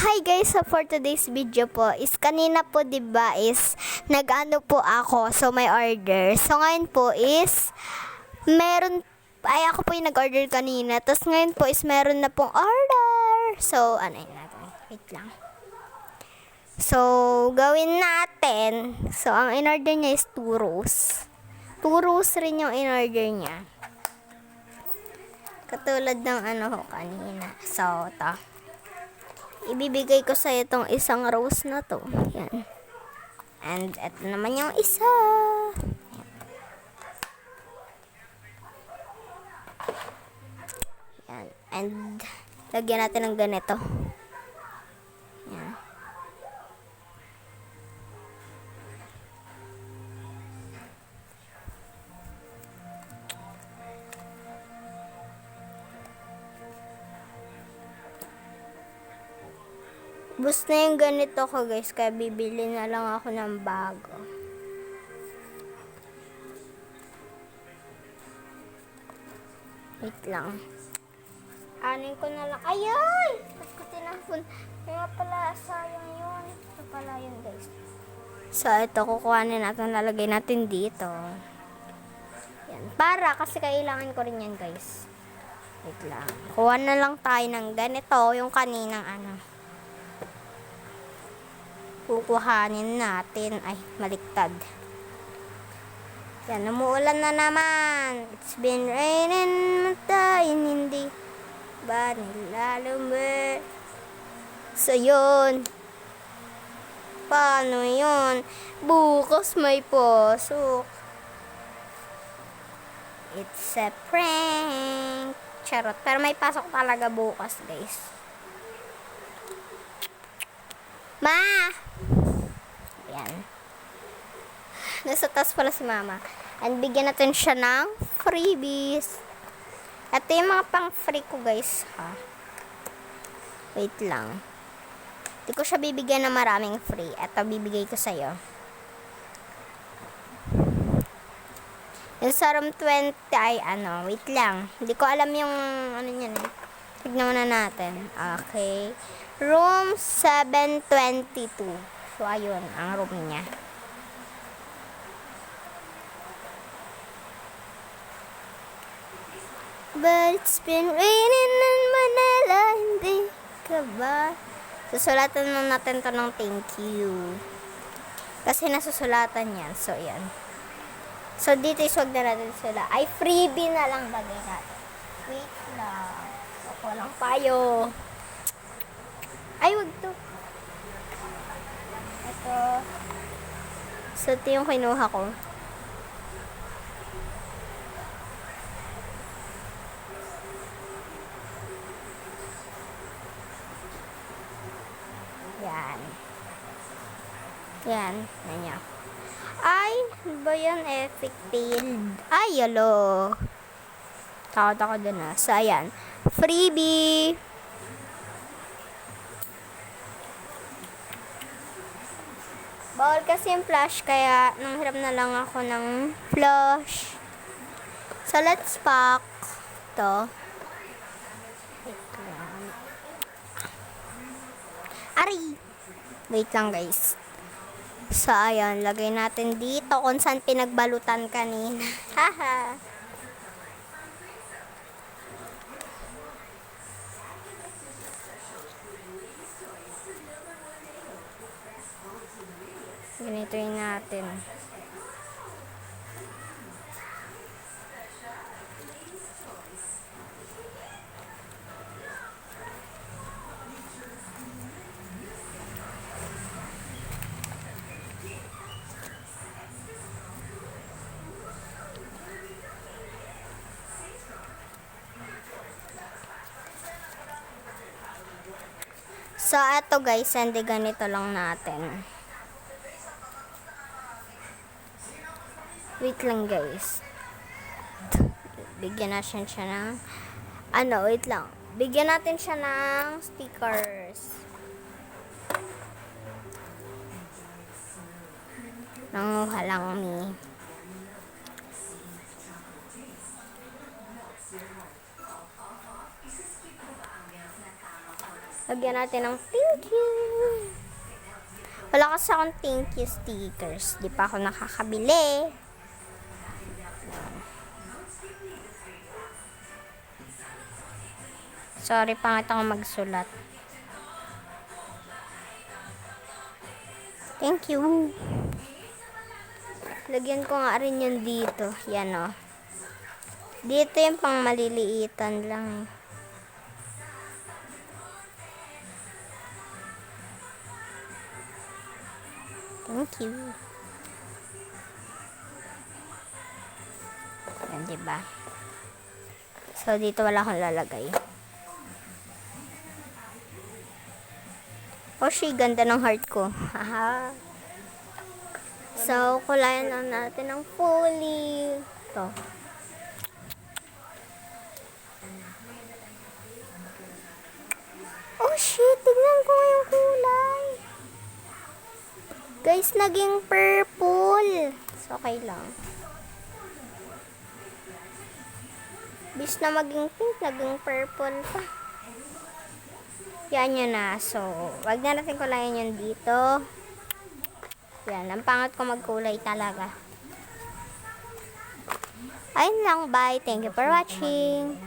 Hi guys, so for today's video po is kanina po 'di ba is nag-ano po ako, so may order. So ngayon po is meron ako po yung nag-order kanina. Tapos ngayon po is meron na pong order. So ano yun natin? Wait lang. So gawin natin. So ang in-order niya is 2 rows. 2 rows rin yung in-order niya. Katulad ng ano ho kanina. So ito. Ibibigay ko sa itong isang rose na to. Yan. And ito naman yung isa. Yan. And lagyan natin ng ganito. Yan. Bus na yung ganito ko guys, kaya bibili na lang ako ng bago. Wait lang. Anin ko na lang. Ayun! Ba't ko tinapon? Kaya pala, sayang yun. Ito pala yun guys. So, ito kukuhanin natin, lalagay natin dito. Yan. Para, kasi kailangan ko rin yan guys. Wait lang. Kuha na lang tayo ng ganito, yung kaninang ano. Kukuhanin natin. Ay, maliktad. Yan, umuulan na naman. It's been raining, matayin, hindi ba nilalumber? So, yun. Paano yun? Bukas may pasok. It's a prank. Charot. Pero may pasok talaga bukas, guys. Ma! Ayan. Nasa taas pala si mama. And bigyan natin siya ng freebies. Ito yung mga pang-free ko guys, ha. Wait lang. Hindi ko siya bibigyan ng maraming free. Ito bibigay ko sa'yo. Yung sa room 20 ay ano, wait lang. Hindi ko alam yung ano niyan eh. Tignan muna natin. Okay. Room 722. So, ayun, ang room niya. But it's been raining in Manila, hindi ka ba? Susulatan mo natin to ng thank you. Kasi nasusulatan yan. So, yan. So, dito iswag na natin sila. Ay, freebie na lang bagay natin. Wait lang. Ako lang tayo. Ay, wag to. Ito. So, ito yung kinuha ko. Yan. Yan. Yan. Ay, ba yan? Epic fail. Ay, yalo. Takot ako dun ah. So, ayan. Freebie. Bawal kasi yung flash, kaya nanghiram na lang ako ng flash. So, let's pack to. Ari! Wait lang, guys. So, ayan. Lagay natin dito kung saan pinagbalutan kanina. Haha! Ganito yung natin. So, eto guys, hindi ganito lang natin. Wait lang guys. Bigyan natin siya ng ano, wait lang. Bigyan natin siya ng stickers. Nanguha lang mi. Lagyan natin ng thank you. Wala kasi akong thank you stickers. Di pa ako nakakabili. Sorry, pangit ako magsulat. Thank you. Lagyan ko nga rin yun dito. Yan o. Dito yung pang maliliitan lang. Thank you. Yan, diba? So, dito wala akong lalagay. Oh, ganda ng heart ko. Haha. So, kulayan lang natin ng fully. Ito. Oh, shit. Tignan ko yung kulay. Guys, naging purple. So, okay lang. Bis na maging pink, naging purple pa. Yan yun na. So, wag na natin kulayan yun dito. Yan, ang pangat ko magkulay talaga. Ayun lang, bye. Thank you for watching.